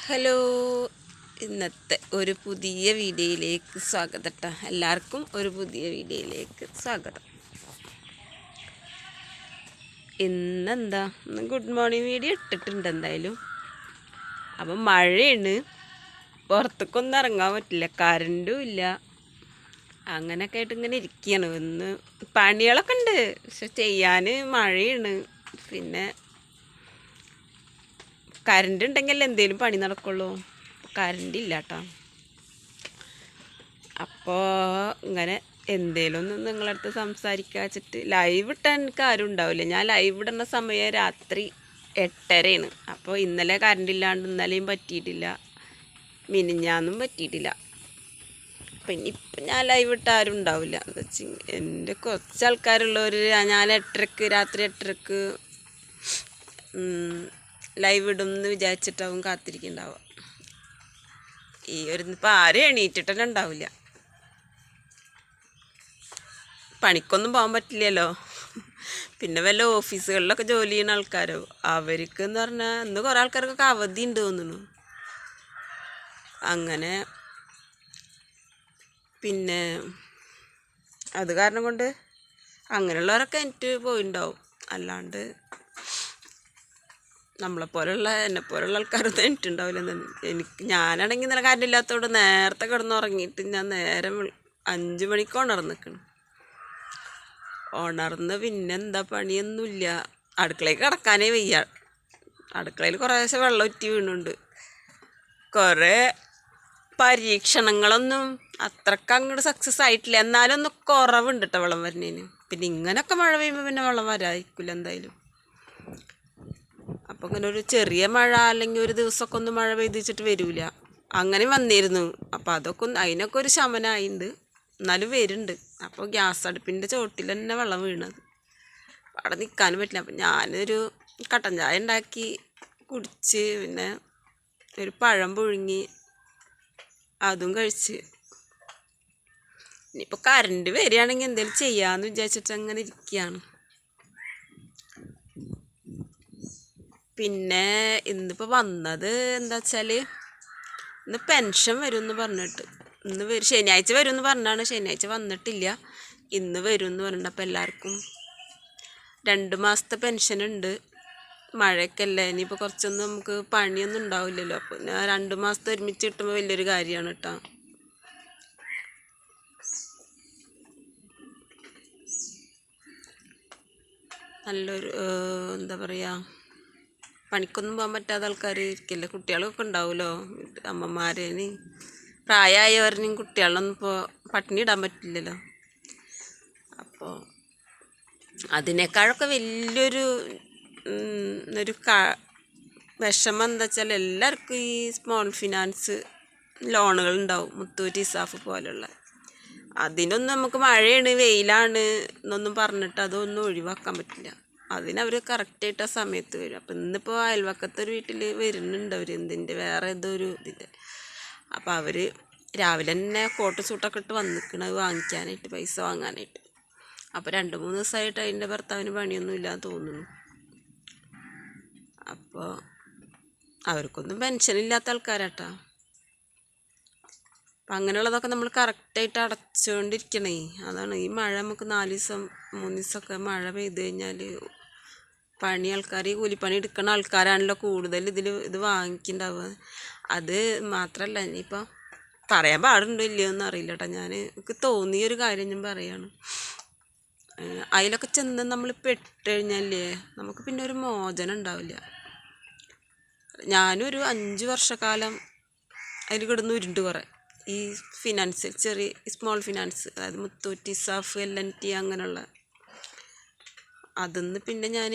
Hello, ഇന്നത്തെ ഒരു പുതിയ വീഡിയോയിലേക്ക് സ്വാഗതം കേട്ടോ. എല്ലാവർക്കും ഒരു പുതിയ വീഡിയോയിലേക്ക് സ്വാഗതം. ഇന്ന് ഗുഡ് മോർണിംഗ് വീഡിയോ ഇട്ടിട്ടുണ്ട് എന്തായാലും. അപ്പം മഴയാണ്, പുറത്തേക്കൊന്നും ഇറങ്ങാൻ പറ്റില്ല, കറണ്ടും ഇല്ല. അങ്ങനെയൊക്കെ ആയിട്ട് ഇങ്ങനെ ഇരിക്കുകയാണ്. ഒന്ന് പണികളൊക്കെ ഉണ്ട്, പക്ഷെ ചെയ്യാൻ മഴയാണ്. പിന്നെ കറണ്ട് ഉണ്ടെങ്കിൽ എന്തെങ്കിലും പണി നടക്കുള്ളൂ. കറണ്ട് ഇല്ല കേട്ടോ. അപ്പോൾ ഇങ്ങനെ എന്തേലും ഒന്ന് നിങ്ങളുടെ അടുത്ത് സംസാരിക്കുക വെച്ചിട്ട് ലൈവ് ഇട്ടാൻ എനിക്ക് ആരും ഉണ്ടാവില്ല. ഞാൻ ലൈവ് ഇടുന്ന സമയം രാത്രി 8:30 അപ്പോൾ ഇന്നലെ കറണ്ട് ഇല്ലാണ്ട് ഇന്നലെയും പറ്റിയിട്ടില്ല, മിനിഞ്ഞാന്നും പറ്റിയിട്ടില്ല. അപ്പം ഇനിയിപ്പം ഞാൻ ലൈവ് ഇട്ട ആരും ഉണ്ടാവില്ല. എന്താ വെച്ചാൽ എൻ്റെ കുറച്ച് ആൾക്കാരുള്ളവർ ഞാൻ രാത്രി 8:30 ലൈവ് ഇടും എന്ന് വിചാരിച്ചിട്ടാവും കാത്തിരിക്കുന്നുണ്ടാവുക. ഇപ്പം ആരും എണീറ്റിട്ട് തന്നെ ഉണ്ടാവില്ല. പണിക്കൊന്നും പോകാൻ പറ്റില്ലല്ലോ. പിന്നെ വല്ല ഓഫീസുകളിലൊക്കെ ജോലി ചെയ്യുന്ന ആൾക്കാരോ, അവർക്ക് എന്ന് പറഞ്ഞാൽ ഇന്ന് കുറേ ആൾക്കാർക്കൊക്കെ അവധി ഉണ്ട് തോന്നുന്നു. അങ്ങനെ പിന്നെ അത് കാരണം കൊണ്ട് അങ്ങനെയുള്ളവരൊക്കെ എനിക്ക് പോയിണ്ടാവും. അല്ലാണ്ട് എന്നെപ്പോലുള്ള ആൾക്കാരൊന്നും എനിക്കുണ്ടാവില്ല. ഞാനാണെങ്കിൽ ഇന്നലെ കറണ്ട് ഇല്ലാത്തതുകൊണ്ട് നേരത്തെ കിടന്നുറങ്ങിയിട്ട് ഞാൻ നേരം 5 മണിക്ക് ഉണർന്ന് പിന്നെന്താ പണിയൊന്നുമില്ല. അടുക്കളയിൽ കിടക്കാനേ വയ്യ. അടുക്കളയിൽ കുറേശ്ശെ വെള്ളം ഉറ്റി വീണുണ്ട്. കുറേ പരീക്ഷണങ്ങളൊന്നും അത്രക്ക് അങ്ങോട്ട് സക്സസ് ആയിട്ടില്ല. എന്നാലും ഒന്ന് കുറവുണ്ട് കേട്ടോ വെള്ളം വരുന്നതിന്. പിന്നെ ഇങ്ങനെയൊക്കെ മഴ പെയ്യുമ്പോൾ പിന്നെ വെള്ളം വരാതിരിക്കില്ല എന്തായാലും. അപ്പോൾ ഇങ്ങനെ ഒരു ചെറിയ മഴ അല്ലെങ്കിൽ ഒരു ദിവസമൊക്കെ ഒന്ന് മഴ പെയ്തിച്ചിട്ട് വരില്ല, അങ്ങനെ വന്നിരുന്നു. അപ്പോൾ അതിനൊക്കെ ഒരു ശമനമായിട്ടുണ്ട്, എന്നാലും വരുന്നുണ്ട്. അപ്പോൾ ഗ്യാസ് അടുപ്പിൻ്റെ ചോട്ടിൽ തന്നെ വെള്ളം വീണത്, അവിടെ നിൽക്കാനും പറ്റില്ല. അപ്പം ഞാനൊരു കട്ടൻ ചായ ഉണ്ടാക്കി കുടിച്ച്, പിന്നെ ഒരു പഴം പുഴുങ്ങി അതും കഴിച്ച്. ഇനിയിപ്പോൾ കറണ്ട് വരികയാണെങ്കിൽ എന്തെങ്കിലും ചെയ്യാമെന്ന് വിചാരിച്ചിട്ട് അങ്ങനെ ഇരിക്കുകയാണ്. പിന്നെ ഇന്നിപ്പോൾ വന്നത് എന്താ വെച്ചാൽ ഇന്ന് പെൻഷൻ വരുമെന്ന് പറഞ്ഞിട്ട്, ശനിയാഴ്ച വരുമെന്ന് പറഞ്ഞാണ്. ശനിയാഴ്ച വന്നിട്ടില്ല, ഇന്ന് വരുമെന്ന് പറഞ്ഞിട്ട്. അപ്പോൾ എല്ലാവർക്കും 2 മാസത്തെ പെൻഷൻ ഉണ്ട്. മഴയൊക്കെ അല്ലേ, ഇനിയിപ്പോൾ കുറച്ചൊന്നും നമുക്ക് പണിയൊന്നും ഉണ്ടാവില്ലല്ലോ. അപ്പോൾ 2 മാസത്തെ ഒരുമിച്ച് കിട്ടുമ്പോൾ വലിയൊരു കാര്യമാണ് കേട്ടോ. നല്ലൊരു എന്താ പറയുക, പണിക്കൊന്നും പോകാൻ പറ്റാത്ത ആൾക്കാർ ഇരിക്കില്ല. കുട്ടികളൊക്കെ ഉണ്ടാവുമല്ലോ, അമ്മമാരേന് പ്രായമായവരെയും കുട്ടികളൊന്നും ഇപ്പോൾ പട്ടിണി ഇടാൻ പറ്റില്ലല്ലോ. അപ്പോൾ അതിനേക്കാളൊക്കെ വലിയൊരു വിഷമം എന്താ വെച്ചാൽ എല്ലാവർക്കും ഈ സ്മോൾ ഫിനാൻസ് ലോണുകൾ ഉണ്ടാവും, മുത്തൂറ്റ് ഇസാഫ് പോലുള്ള. അതിനൊന്നും നമുക്ക് മഴയാണ് വെയിലാണ് എന്നൊന്നും പറഞ്ഞിട്ട് അതൊന്നും ഒഴിവാക്കാൻ പറ്റില്ല. അതിനവർ കറക്റ്റായിട്ട് ആ സമയത്ത് വരും. അപ്പം ഇന്നിപ്പോൾ അയൽവക്കത്തൊരു വീട്ടിൽ വരുന്നുണ്ട് അവർ, വേറെ ഏതോ ഒരു ഇതിൻ്റെ. അപ്പോൾ അവർ രാവിലെ തന്നെ കോട്ട് സൂട്ടൊക്കെ ഇട്ട് വന്നിക്കണത് വാങ്ങിക്കാനായിട്ട്, പൈസ വാങ്ങാനായിട്ട്. അപ്പോൾ 2-3 ദിവസമായിട്ട് അതിൻ്റെ ഭർത്താവിന് പണിയൊന്നും ഇല്ലാന്ന് തോന്നുന്നു. അപ്പോൾ അവർക്കൊന്നും പെൻഷനില്ലാത്ത ആൾക്കാരാട്ടാ. അപ്പം അങ്ങനെയുള്ളതൊക്കെ നമ്മൾ കറക്റ്റായിട്ട് അടച്ചുകൊണ്ടിരിക്കണേ. അതാണ് ഈ മഴ നമുക്ക് 4 ദിവസം 3 ദിവസമൊക്കെ മഴ പെയ്ത് കഴിഞ്ഞാൽ ഈ കൂലിപ്പണി എടുക്കുന്ന ആൾക്കാരാണല്ലോ കൂടുതൽ ഇത് വാങ്ങിക്കുന്നുണ്ടാവുക. അത് മാത്രമല്ല, ഇനിയിപ്പോൾ പറയാൻ പാടുണ്ടോ ഇല്ലയോ എന്ന് അറിയില്ല കേട്ടോ. എനിക്ക് തോന്നിയൊരു കാര്യം ഞാൻ പറയാണ്. അതിലൊക്കെ ചെന്ന് നമ്മൾ പെട്ടുകഴിഞ്ഞാലേ നമുക്ക് പിന്നെ ഒരു മോചനം ഉണ്ടാവില്ല. ഞാനൊരു 5 വർഷക്കാലം അതിൽ കിടന്ന് ഉരുണ്ട് കുറേ. ഈ ഫിനാൻസ് സ്മോൾ ഫിനാൻസ്, അതായത് മുത്തൂറ്റ് ഇസാഫ് LNT അങ്ങനെയുള്ള അതിന്ന് പിന്നെ ഞാൻ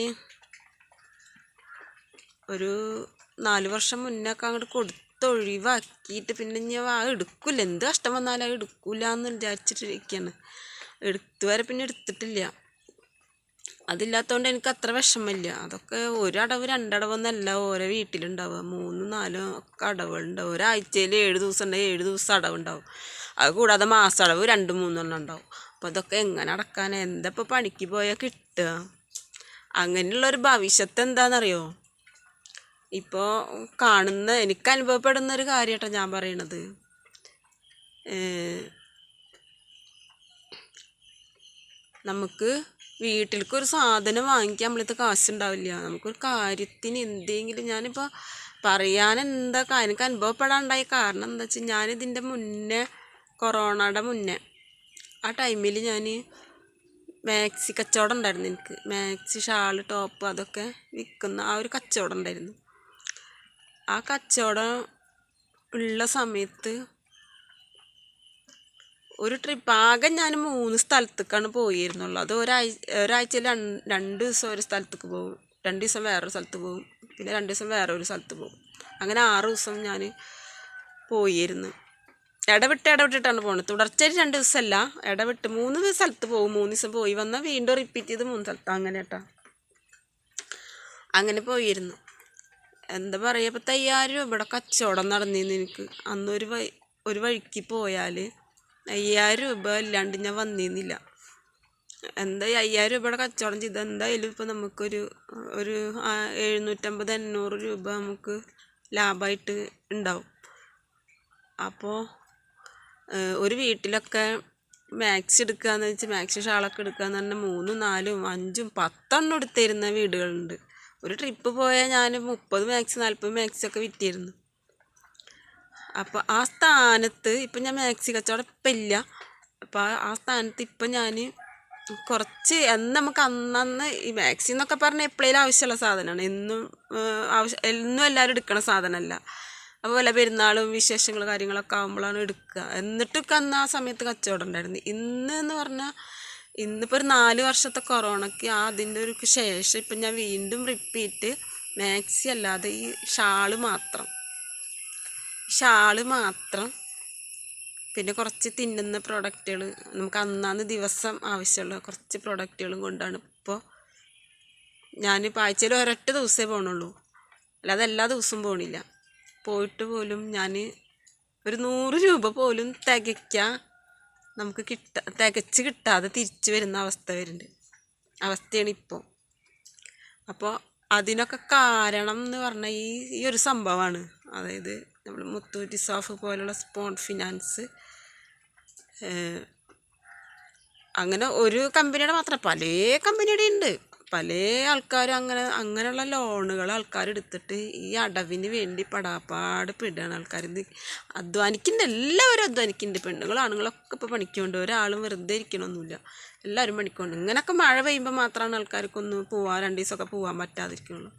ഒരു 4 വർഷം മുന്നൊക്കെ അങ്ങോട്ട് കൊടുത്തൊഴിവാക്കിയിട്ട് പിന്നെ ഞാൻ എടുക്കില്ല. എന്ത് കഷ്ടം വന്നാലും അത് എടുക്കില്ല എന്ന് വിചാരിച്ചിട്ടിരിക്കുകയാണ്. വരെ പിന്നെ എടുത്തിട്ടില്ല. അതില്ലാത്തതുകൊണ്ട് എനിക്ക് അത്ര വിഷമമില്ല. അതൊക്കെ 1 അടവ് 2 അടവൊന്നല്ല ഓരോ വീട്ടിലുണ്ടാവുക, 3-4 ഒക്കെ അടവുകളുണ്ടാവും. ഒരാഴ്ചയിൽ 7 ദിവസം ഉണ്ടെങ്കിൽ 7 ദിവസം അടവുണ്ടാവും. അത് കൂടാതെ മാസടവ് 2-3 ഉണ്ടാവും. അപ്പോൾ അതൊക്കെ എങ്ങനെ അടക്കാൻ, എന്താ ഇപ്പോൾ പണിക്ക് പോയാൽ കിട്ടുക? അങ്ങനെയുള്ളൊരു ഭവിഷ്യത്ത് എന്താണെന്നറിയോ? ഇപ്പോൾ കാണുന്ന എനിക്ക് അനുഭവപ്പെടുന്ന ഒരു കാര്യമാട്ടോ ഞാൻ പറയണത്. നമുക്ക് വീട്ടിലേക്ക് ഒരു സാധനം വാങ്ങിക്കാൻ നമ്മളിത് കാശുണ്ടാവില്ല. നമുക്കൊരു കാര്യത്തിന് എന്തെങ്കിലും ഞാനിപ്പോൾ പറയാൻ എനിക്ക് അനുഭവപ്പെടാനുണ്ടായ കാരണം എന്താ വെച്ചാൽ ഞാനിതിൻ്റെ മുന്നേ കൊറോണയുടെ മുന്നേ ആ ടൈമിൽ ഞാൻ മാക്സി കച്ചവടം ഉണ്ടായിരുന്നു. എനിക്ക് മാക്സി, ഷാള്, ടോപ്പ് അതൊക്കെ വിൽക്കുന്ന ആ ഒരു കച്ചവടം ഉണ്ടായിരുന്നു. ആ കച്ചവടം ഉള്ള സമയത്ത് ഒരു ട്രിപ്പ് ആകെ ഞാൻ 3 സ്ഥലത്തേക്കാണ് പോയിരുന്നുള്ളൂ. അത് ഒരാഴ്ചയിൽ 2 ദിവസം ഒരു സ്ഥലത്തേക്ക് പോകും, 2 ദിവസം വേറൊരു സ്ഥലത്ത് പോകും, പിന്നെ 2 ദിവസം വേറെ ഒരു സ്ഥലത്ത് പോകും. അങ്ങനെ 6 ദിവസം ഞാൻ പോയിരുന്നു. ഇടവിട്ടിട്ടാണ് പോകുന്നത്. തുടർച്ചയായിട്ട് 2 ദിവസമല്ല, ഇടവിട്ട് 3 സ്ഥലത്ത് പോകും. 3 ദിവസം പോയി വന്നാൽ വീണ്ടും റിപ്പീറ്റ് ചെയ്ത് 3 സ്ഥലത്ത് അങ്ങനെ കേട്ടോ. അങ്ങനെ പോയിരുന്നു. എന്താ പറയുക, ഇപ്പോൾ 5000 രൂപയുടെ കച്ചവടം നടന്നിരുന്നു എനിക്ക്. അന്ന് ഒരു വഴിക്ക് പോയാൽ 5000 രൂപ ഇല്ലാണ്ട് ഞാൻ വന്നിരുന്നില്ല. എന്താ 5000 രൂപയുടെ കച്ചവടം ചെയ്താൽ എന്തായാലും ഇപ്പോൾ നമുക്കൊരു 750-800 രൂപ നമുക്ക് ലാഭമായിട്ട് ഉണ്ടാവും. അപ്പോൾ ഒരു വീട്ടിലൊക്കെ മാക്സി എടുക്കുകയെന്ന് വെച്ചാൽ മാക്സി ഷാളൊക്കെ എടുക്കുകയെന്ന് പറഞ്ഞാൽ 3, 4, 5, 10 എടുത്തിരുന്ന വീടുകളുണ്ട്. ഒരു ട്രിപ്പ് പോയാൽ ഞാൻ 30 മാക്സി 40 മാക്സി ഒക്കെ വിറ്റിരുന്നു. അപ്പോൾ ആ സ്ഥാനത്ത് ഇപ്പം ഞാൻ മാക്സി കച്ചവടം ഇപ്പം ഇല്ല. അപ്പോൾ ആ സ്ഥാനത്ത് ഇപ്പം ഞാൻ കുറച്ച് നമുക്ക് അന്നന്ന് ഈ മാക്സി എന്നൊക്കെ പറഞ്ഞാൽ എപ്പോഴേലും ആവശ്യമുള്ള സാധനമാണ്. എന്നും എല്ലാവരും എടുക്കണ സാധനമല്ല. അതുപോലെ പെരുന്നാളും വിശേഷങ്ങൾ കാര്യങ്ങളൊക്കെ ആകുമ്പോഴാണ് എടുക്കുക. എന്നിട്ടൊക്കെ അന്ന് ആ സമയത്ത് കച്ചവടം ഉണ്ടായിരുന്നു. എന്ന് പറഞ്ഞാൽ ഇന്നിപ്പോൾ ഒരു 4 വർഷത്തെ കൊറോണയ്ക്ക് അതിൻ്റെ ഒരു ശേഷം ഇപ്പം ഞാൻ വീണ്ടും റിപ്പീറ്റ് മാക്സി അല്ലാതെ ഈ ഷാള് മാത്രം പിന്നെ കുറച്ച് തിന്നുന്ന പ്രോഡക്റ്റുകൾ നമുക്ക് അന്നാന്ന് ദിവസം ആവശ്യമുള്ള കുറച്ച് പ്രോഡക്റ്റുകളും കൊണ്ടാണ് ഇപ്പോൾ ഞാനിപ്പോൾ ആഴ്ചയിൽ ഒരൊറ്റ ദിവസമേ പോകണുള്ളൂ. അല്ലാതെ എല്ലാ ദിവസവും പോകണില്ല. പോയിട്ട് പോലും ഞാൻ ഒരു 100 രൂപ പോലും നമുക്ക് തികച്ച് കിട്ടാതെ തിരിച്ചു വരുന്ന അവസ്ഥയാണ് ഇപ്പോൾ. അപ്പോൾ അതിനൊക്കെ കാരണം എന്ന് പറഞ്ഞാൽ ഈ ഒരു സംഭവമാണ്. അതായത് നമ്മൾ മുത്തൂറ്റ് സാഫ് പോലുള്ള സ്പോൺ ഫിനാൻസ്, അങ്ങനെ ഒരു കമ്പനിയുടെ മാത്രം പല കമ്പനിയുടെ ഉണ്ട്. പല ആൾക്കാരും അങ്ങനെയുള്ള ലോണുകൾ ആൾക്കാർ എടുത്തിട്ട് ഈ അടവിന് വേണ്ടി പെടാപ്പാട് പെടുകയാണ് ആൾക്കാർ. ഇത് അധ്വാനിക്കുന്നുണ്ട്, എല്ലാവരും അധ്വാനിക്കുന്നുണ്ട്. പെണ്ണുങ്ങളും ആണുങ്ങളൊക്കെ ഇപ്പോൾ പണിക്കുന്നുണ്ട്. ഒരാളും വെറുതെ ഇരിക്കണമൊന്നുമില്ല, എല്ലാവരും പണിക്കുന്നുണ്ട്. ഇങ്ങനെയൊക്കെ മഴ പെയ്യുമ്പോൾ മാത്രമാണ് ആൾക്കാർക്കൊന്ന് 2 ദിവസമൊക്കെ പോകാൻ പറ്റാതിരിക്കുള്ളൂ.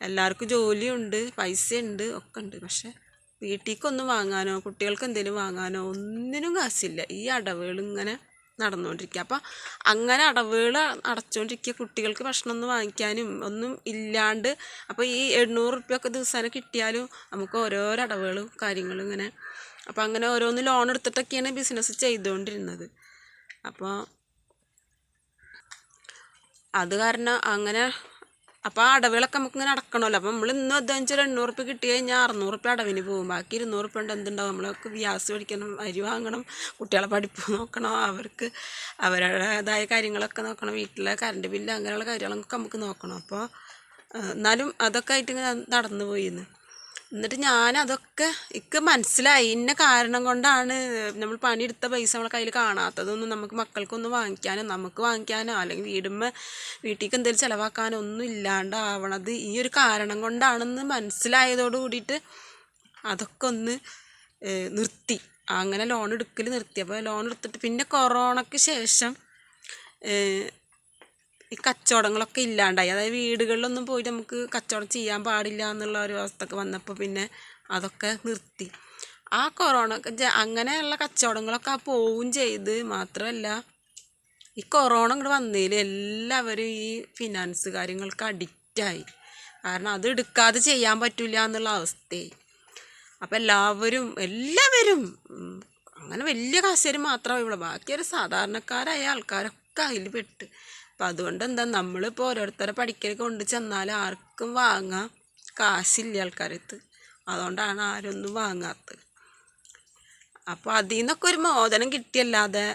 എല്ലാവർക്കും ജോലിയുണ്ട്, പൈസയുണ്ട്, ഒക്കെ ഉണ്ട്. പക്ഷെ വീട്ടിലേക്കൊന്നും വാങ്ങാനോ കുട്ടികൾക്ക് എന്തെങ്കിലും വാങ്ങാനോ ഒന്നിനും കാശില്ല. ഈ അടവുകൾ ഇങ്ങനെ നടന്നുകൊണ്ടിരിക്കുക. അപ്പോൾ അങ്ങനെ അടവുകൾ അടച്ചുകൊണ്ടിരിക്കുക. കുട്ടികൾക്ക് ഭക്ഷണം ഒന്നും വാങ്ങിക്കാനും ഒന്നും ഇല്ലാണ്ട്. അപ്പോൾ ഈ 800 റുപ്യൊക്കെ ദിവസേന കിട്ടിയാലും നമുക്ക് ഓരോരോ അടവുകളും കാര്യങ്ങളും ഇങ്ങനെ. അപ്പോൾ അങ്ങനെ ഓരോന്ന് ലോൺ എടുത്തിട്ടൊക്കെയാണ് ബിസിനസ് ചെയ്തുകൊണ്ടിരുന്നത്. അപ്പോൾ അത് കാരണം അങ്ങനെ അപ്പോൾ ആ അടവുകളൊക്കെ നമുക്ക് ഇങ്ങനെ അടക്കണമല്ലോ. അപ്പോൾ നമ്മൾ ഇന്ന് അധ്വാനിച്ച് 800 റുപ്യ കിട്ടി കഴിഞ്ഞാൽ 600 റുപ്യ അടവിന് പോകും. ബാക്കി 200 റുപ്യ കൊണ്ട് എന്തുണ്ടാവും? നമ്മളൊക്കെ ഗ്യാസ് മേടിക്കണം, അരി വാങ്ങണം, കുട്ടികളെ പഠിപ്പ് നോക്കണം, അവർക്ക് അവരുടേതായ കാര്യങ്ങളൊക്കെ നോക്കണം, വീട്ടിലെ കറണ്ട് ബില്ല് അങ്ങനെയുള്ള കാര്യങ്ങളൊക്കെ നമുക്ക് നോക്കണം. അപ്പോൾ എന്നാലും അതൊക്കെ ആയിട്ട് ഇങ്ങനെ നടന്നു പോയിന്ന്. എന്നിട്ട് ഞാനതൊക്കെ മനസ്സിലായി ഇന്ന കാരണം കൊണ്ടാണ് നമ്മൾ പണിയെടുത്ത പൈസ നമ്മളെ കയ്യിൽ കാണാത്തതൊന്നും നമുക്ക് മക്കൾക്കൊന്നും വാങ്ങിക്കാനോ നമുക്ക് വാങ്ങിക്കാനോ അല്ലെങ്കിൽ വീട്ടിലേക്ക് എന്തെങ്കിലും ചിലവാക്കാനോ ഒന്നും ഇല്ലാണ്ടാവണത് ഈ ഒരു കാരണം കൊണ്ടാണെന്ന് മനസ്സിലായതോട് കൂടിയിട്ട് അതൊക്കെ ഒന്ന് നിർത്തി. അങ്ങനെ ലോൺ എടുക്കൽ നിർത്തി. അപ്പോൾ ലോൺ എടുത്തിട്ട് പിന്നെ കൊറോണയ്ക്ക് ശേഷം ഈ കച്ചവടങ്ങളൊക്കെ ഇല്ലാണ്ടായി. അതായത് വീടുകളിലൊന്നും പോയിട്ട് നമുക്ക് കച്ചവടം ചെയ്യാൻ പാടില്ല എന്നുള്ള ഒരു അവസ്ഥയൊക്കെ വന്നപ്പോൾ പിന്നെ അതൊക്കെ നിർത്തി. ആ അങ്ങനെയുള്ള കച്ചവടങ്ങളൊക്കെ പോവുകയും ചെയ്ത്. മാത്രമല്ല ഈ കൊറോണ ഇങ്ങോട്ട് വന്നതിൽ എല്ലാവരും ഈ ഫിനാൻസ് കാര്യങ്ങൾക്ക് അഡിക്റ്റായി. കാരണം അത് എടുക്കാതെ ചെയ്യാൻ പറ്റില്ല എന്നുള്ള അവസ്ഥയായി. അപ്പോൾ എല്ലാവരും അങ്ങനെ വലിയ കാശുകാർ മാത്രമേ ഉള്ളൂ. ബാക്കിയൊരു സാധാരണക്കാരായ ആൾക്കാരൊക്കെ അതിൽ പെട്ട്. അപ്പം അതുകൊണ്ട് നമ്മളിപ്പോൾ ഓരോരുത്തരെ പഠിക്കൽ കൊണ്ട് ചെന്നാൽ ആർക്കും വാങ്ങാൻ കാശില്ല ആൾക്കാരത്ത്. അതുകൊണ്ടാണ് ആരൊന്നും വാങ്ങാത്തത്. അപ്പോൾ അതിൽ നിന്നൊക്കെ ഒരു മോചനം കിട്ടിയല്ലാതെ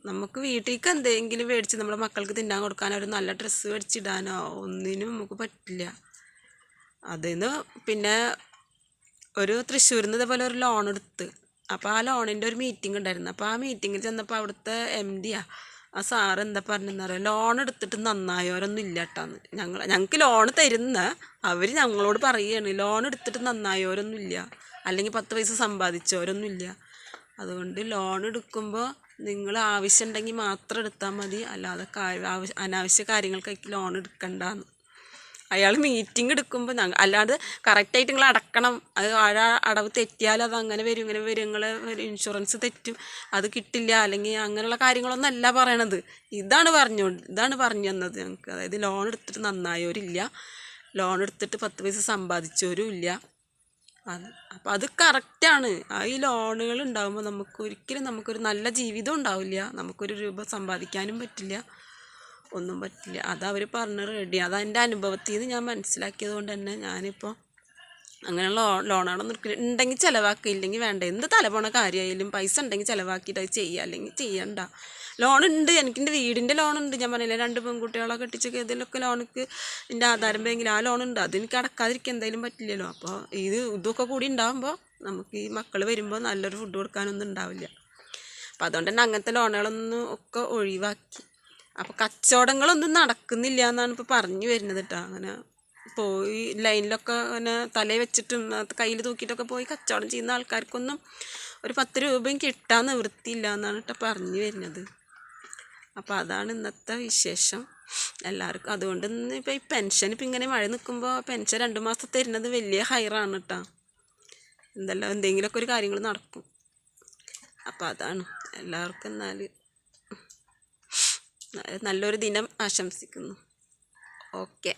നമുക്ക് വീട്ടിലേക്ക് എന്തെങ്കിലും മേടിച്ച് നമ്മുടെ മക്കൾക്ക് തിന്നാൻ കൊടുക്കാനോ ഒരു നല്ല ഡ്രസ്സ് മേടിച്ചിടാനോ ഒന്നിനും നമുക്ക് പറ്റില്ല. അതിന്ന് പിന്നെ ഒരു തൃശ്ശൂരിൽ നിന്ന് ഇതേപോലെ ഒരു ലോൺ എടുത്ത്. അപ്പോൾ ആ ലോണിൻ്റെ ഒരു മീറ്റിംഗ് ഉണ്ടായിരുന്നു. അപ്പോൾ ആ മീറ്റിങ്ങിൽ ചെന്നപ്പോൾ അവിടുത്തെ MD ആ സാറ് എന്താ പറഞ്ഞെന്നറിയാം, ലോൺ എടുത്തിട്ട് നന്നായവരൊന്നും ഇല്ല കേട്ടാന്ന്. ഞങ്ങൾക്ക് ലോൺ തരുന്ന അവർ ഞങ്ങളോട് പറയുകയാണ്, ലോൺ എടുത്തിട്ട് നന്നായവരൊന്നും ഇല്ല, അല്ലെങ്കിൽ 10 പൈസ സമ്പാദിച്ചവരൊന്നും ഇല്ല. അതുകൊണ്ട് ലോൺ എടുക്കുമ്പോൾ നിങ്ങൾ ആവശ്യമുണ്ടെങ്കിൽ മാത്രം എടുത്താൽ മതി, അല്ലാതെ അനാവശ്യ കാര്യങ്ങൾക്കായിട്ട് ലോൺ എടുക്കണ്ടെന്ന് അയാൾ മീറ്റിംഗ് എടുക്കുമ്പോൾ അല്ലാതെ കറക്റ്റായിട്ട് നിങ്ങൾ അടക്കണം, അത് അടവ് തെറ്റിയാൽ അത് അങ്ങനെ വരും ഇങ്ങനെ വരും, നിങ്ങൾ ഇൻഷുറൻസ് തെറ്റും, അത് കിട്ടില്ല, അല്ലെങ്കിൽ അങ്ങനെയുള്ള കാര്യങ്ങളൊന്നും അല്ല പറയണത്. ഇതാണ് പറഞ്ഞു തന്നത് ഞങ്ങൾക്ക്. അതായത് ലോൺ എടുത്തിട്ട് നന്നായവരില്ല, ലോൺ എടുത്തിട്ട് 10 പൈസ സമ്പാദിച്ചവരും ഇല്ല. അപ്പോൾ അത് കറക്റ്റാണ്. ഈ ലോണുകൾ ഉണ്ടാകുമ്പോൾ ഒരിക്കലും നമുക്കൊരു നല്ല ജീവിതം ഉണ്ടാവില്ല, നമുക്കൊരു രൂപ സമ്പാദിക്കാനും പറ്റില്ല, ഒന്നും പറ്റില്ല. അതവർ പറഞ്ഞ് റെഡി. അതെൻ്റെ അനുഭവത്തിൽ നിന്ന് ഞാൻ മനസ്സിലാക്കിയത് കൊണ്ട് തന്നെ ഞാനിപ്പോൾ അങ്ങനെയുള്ള ലോണുകളൊന്നും ഉണ്ടെങ്കിൽ ചിലവാക്കുക, ഇല്ലെങ്കിൽ വേണ്ട. എന്ത് തലപോണ കാര്യമായാലും പൈസ ഉണ്ടെങ്കിൽ ചിലവാക്കിയിട്ട് അത് ചെയ്യുക, അല്ലെങ്കിൽ ചെയ്യണ്ട. ലോണുണ്ട്, എനിക്കെൻ്റെ വീടിൻ്റെ ലോണുണ്ട്. ഞാൻ പറഞ്ഞില്ലേ 2 പെൺകുട്ടികളെ കെട്ടിച്ച് ഇതിലൊക്കെ ലോണിക്ക് എൻ്റെ ആധാരം ബാങ്കിൽ ആ ലോണുണ്ട്. അതെനിക്ക് അടക്കാതിരിക്കാൻ എന്തായാലും പറ്റില്ലല്ലോ. അപ്പോൾ ഇതൊക്കെ കൂടി ഉണ്ടാകുമ്പോൾ നമുക്ക് ഈ മക്കൾ വരുമ്പോൾ നല്ലൊരു ഫുഡ് കൊടുക്കാനൊന്നും ഉണ്ടാവില്ല. അപ്പോൾ അതുകൊണ്ട് തന്നെ അങ്ങനത്തെ ലോണുകളൊന്നും ഒക്കെ ഒഴിവാക്കി. അപ്പോൾ കച്ചവടങ്ങളൊന്നും നടക്കുന്നില്ല എന്നാണ് ഇപ്പോൾ പറഞ്ഞു വരുന്നത് കേട്ടോ. അങ്ങനെ പോയി ലൈനിലൊക്കെ അങ്ങനെ തലയിൽ വെച്ചിട്ടും കയ്യിൽ തൂക്കിയിട്ടൊക്കെ പോയി കച്ചവടം ചെയ്യുന്ന ആൾക്കാർക്കൊന്നും ഒരു 10 രൂപയും കിട്ടാൻ നിവൃത്തിയില്ല എന്നാണ് കേട്ടോ പറഞ്ഞു വരുന്നത്. അപ്പോൾ അതാണ് ഇന്നത്തെ വിശേഷം എല്ലാവർക്കും. അതുകൊണ്ട് ഇപ്പോൾ ഈ പെൻഷൻ ഇപ്പം ഇങ്ങനെ മഴ നിൽക്കുമ്പോൾ പെൻഷൻ 2 മാസത്തെ തരുന്നത് വലിയ ഹൈറാണ് കേട്ടോ. എന്തെങ്കിലുമൊക്കെ ഒരു കാര്യങ്ങൾ നടക്കും. അപ്പോൾ അതാണ് എല്ലാവർക്കും. എന്നാൽ നല്ലൊരു ദിനം ആശംസിക്കുന്നു. ഓക്കെ.